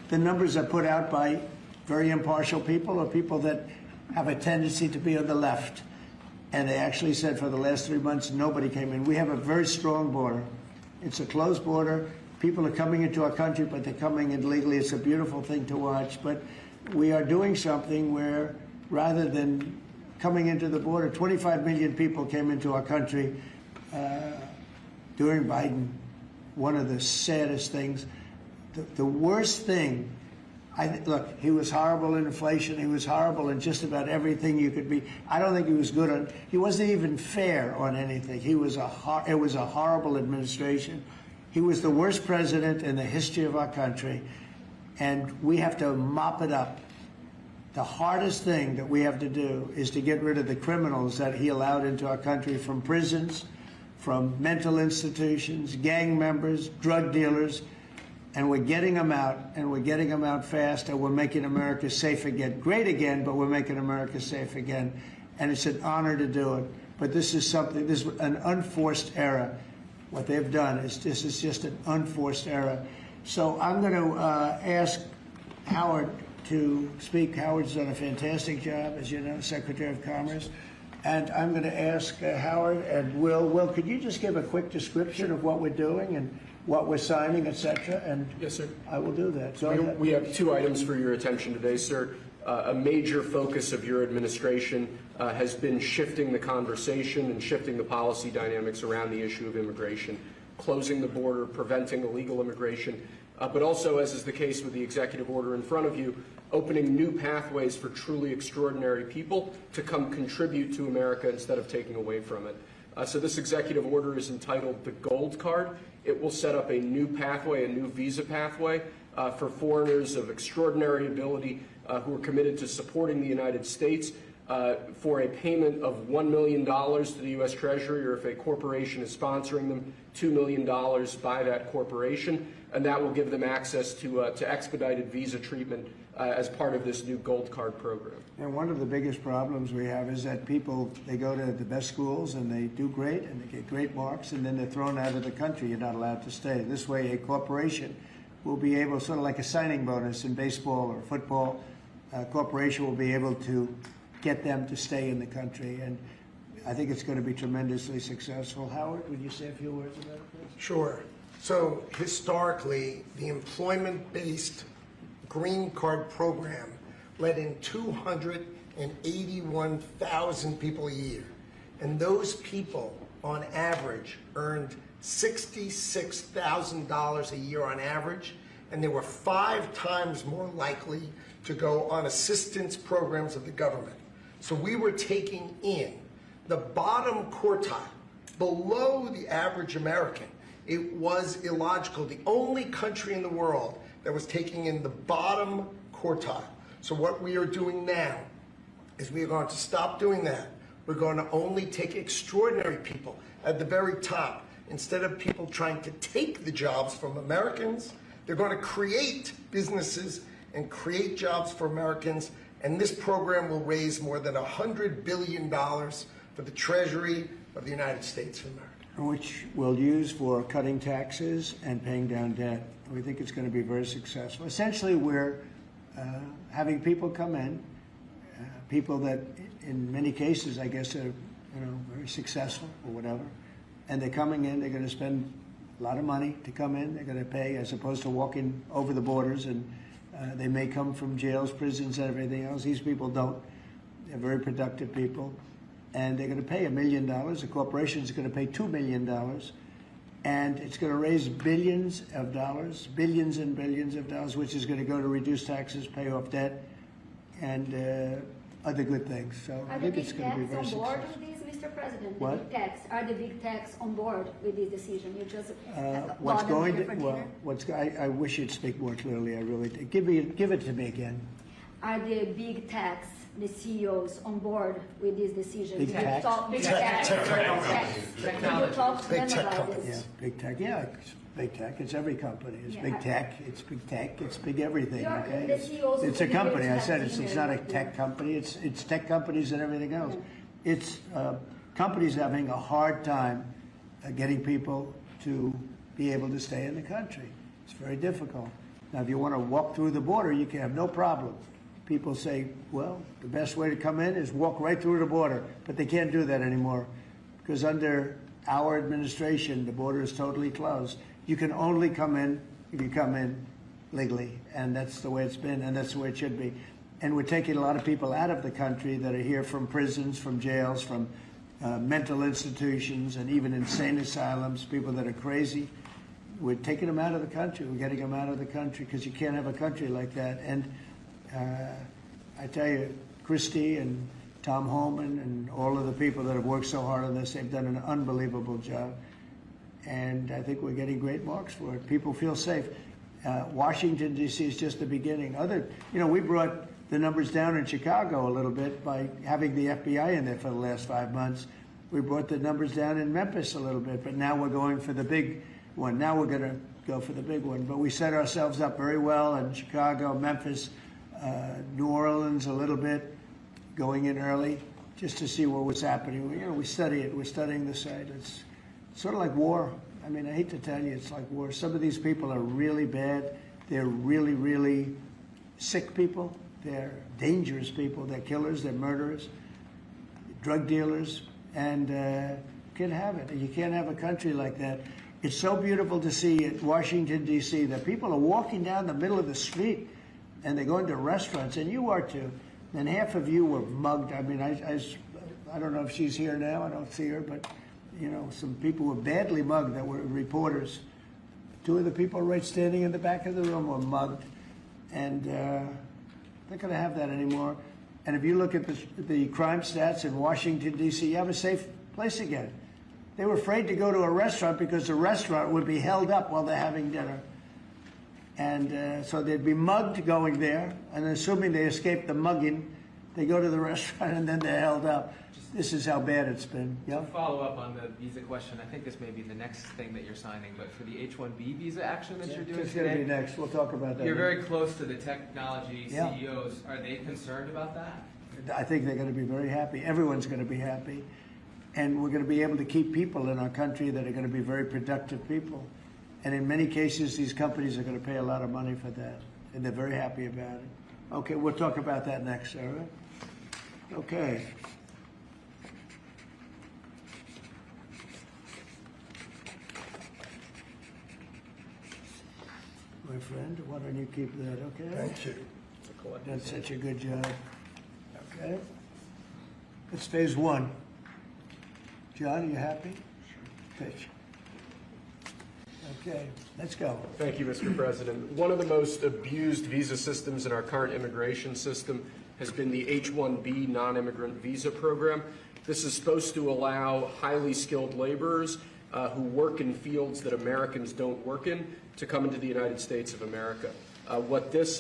the numbers are put out by very impartial people or people that have a tendency to be on the left. And they actually said for the last 3 months, nobody came in. We have a very strong border. It's a closed border. People are coming into our country, but they're coming in legally. It's a beautiful thing to watch. But we are doing something where rather than coming into the border, 25 million people came into our country during Biden. One of the saddest things. The worst thing, look, he was horrible in inflation. He was horrible in just about everything you could be. I don't think he was good on, he wasn't even fair on anything. It was a horrible administration. He was the worst president in the history of our country, and we have to mop it up. The hardest thing that we have to do is to get rid of the criminals that he allowed into our country from prisons, from mental institutions, gang members, drug dealers, and we're getting them out, and we're getting them out fast, and we're making America safe again. Great again, but we're making America safe again, and it's an honor to do it. But this is something, this is an unforced error. What they've done is this is just an unforced error. So I'm going to ask Howard to speak. Howard's done a fantastic job, as you know, Secretary of Commerce. And I'm going to ask Howard and Will, could you just give a quick description of what we're doing and what we're signing, et cetera? And yes, sir. I will do that. So we have 2 items for your attention today, sir. A major focus of your administration has been shifting the conversation and shifting the policy dynamics around the issue of immigration, closing the border, preventing illegal immigration, but also, as is the case with the executive order in front of you, opening new pathways for truly extraordinary people to come contribute to America instead of taking away from it. So this executive order is entitled the Gold Card. It will set up a new pathway, a new visa pathway for foreigners of extraordinary ability who are committed to supporting the United States for a payment of $1 million to the U.S. Treasury, or if a corporation is sponsoring them, $2 million by that corporation, and that will give them access to expedited visa treatment as part of this new Gold Card program. And one of the biggest problems we have is that people, they go to the best schools and they do great and they get great marks, and then they're thrown out of the country. You're not allowed to stay. This way, a corporation will be able, sort of like a signing bonus in baseball or football, a corporation will be able to get them to stay in the country. And I think it's going to be tremendously successful. Howard, would you say a few words about it, please? Sure. So historically, the employment-based green card program let in 281,000 people a year. And those people, on average, earned $66,000 a year on average, and they were 5 times more likely to go on assistance programs of the government. So we were taking in the bottom quartile, below the average American. It was illogical. The only country in the world that was taking in the bottom quartile. So what we are doing now is we are going to stop doing that. We're going to only take extraordinary people at the very top. Instead of people trying to take the jobs from Americans, they're going to create businesses and create jobs for Americans. And this program will raise more than $100 billion for the Treasury of the United States of America. Which we'll use for cutting taxes and paying down debt. We think it's going to be very successful. Essentially, we're having people come in, people that in many cases, I guess, are very successful or whatever, and they're coming in, they're going to spend a lot of money to come in, they're going to pay as opposed to walking over the borders, and they may come from jails, prisons, and everything else. These people don't. They're very productive people. And they're going to pay $1 million. The corporation is going to pay $2 million. And it's going to raise billions of dollars, billions and billions of dollars, which is going to go to reduce taxes, pay off debt, and other good things. So I think it's going to be very successful. Are the big techs on board with this, Mr. President? What? The big techs, are the big techs on board with this decision? You just what's going to, well, I wish you'd speak more clearly. I really do. Give it to me again. Are the big techs, the CEOs, on board with this decision? Big tech? Big tech. Technology. Did you talk to them about this? Yeah, big tech. Yeah, it's big tech. It's every company. It's big tech. It's big tech. It's big everything. Okay. It's a company. I said it's not a tech company. It's tech companies and everything else. It's companies having a hard time getting people to be able to stay in the country. It's very difficult. Now, if you want to walk through the border, you can have no problem. People say, well, the best way to come in is walk right through the border, but they can't do that anymore because under our administration, the border is totally closed. You can only come in if you come in legally, and that's the way it's been, and that's the way it should be. And we're taking a lot of people out of the country that are here from prisons, from jails, from mental institutions, and even insane asylums, people that are crazy. We're taking them out of the country. We're getting them out of the country because you can't have a country like that. And I tell you, Christie and Tom Holman and all of the people that have worked so hard on this, they've done an unbelievable job. And I think we're getting great marks for it. People feel safe. Washington, D.C. is just the beginning. We brought the numbers down in Chicago a little bit by having the FBI in there for the last 5 months. We brought the numbers down in Memphis a little bit, but now we're going for the big one. Now we're going to go for the big one. But we set ourselves up very well in Chicago, Memphis, New Orleans a little bit, going in early just to see what was happening. We study it. We're studying the site. It's sort of like war. I mean, I hate to tell you, it's like war. Some of these people are really bad. They're really, really sick people. They're dangerous people. They're killers. They're murderers, drug dealers, and you can't have it. You can't have a country like that. It's so beautiful to see at Washington, D.C., that people are walking down the middle of the street and they're going to restaurants, and you are too. And half of you were mugged. I mean, I don't know if she's here now. I don't see her, but some people were badly mugged that were reporters. 2 of the people right standing in the back of the room were mugged, and they're not going to have that anymore. And if you look at the crime stats in Washington, D.C., you have a safe place again. They were afraid to go to a restaurant because the restaurant would be held up while they're having dinner. And so they'd be mugged going there, and assuming they escaped the mugging, they go to the restaurant and then they're held up. This is how bad it's been. Yeah? To follow up on the visa question, I think this may be the next thing that you're signing, but for the H-1B visa action that you're doing It's today, going to be next. We'll talk about that. You're very close to the technology Yeah. CEOs. Are they concerned about that? I think they're going to be very happy. Everyone's going to be happy. And we're going to be able to keep people in our country that are going to be very productive people. And in many cases, these companies are going to pay a lot of money for that. And they're very happy about it. Okay, we'll talk about that next, all right? Okay. My friend, why don't you keep that, okay? Thank you. Done such a good job. Okay. It's phase 1. John, are you happy? Pitch. Okay, let's go. Thank you, Mr. President. One of the most abused visa systems in our current immigration system has been the H-1B non-immigrant visa program. This is supposed to allow highly skilled laborers who work in fields that Americans don't work in to come into the United States of America. What this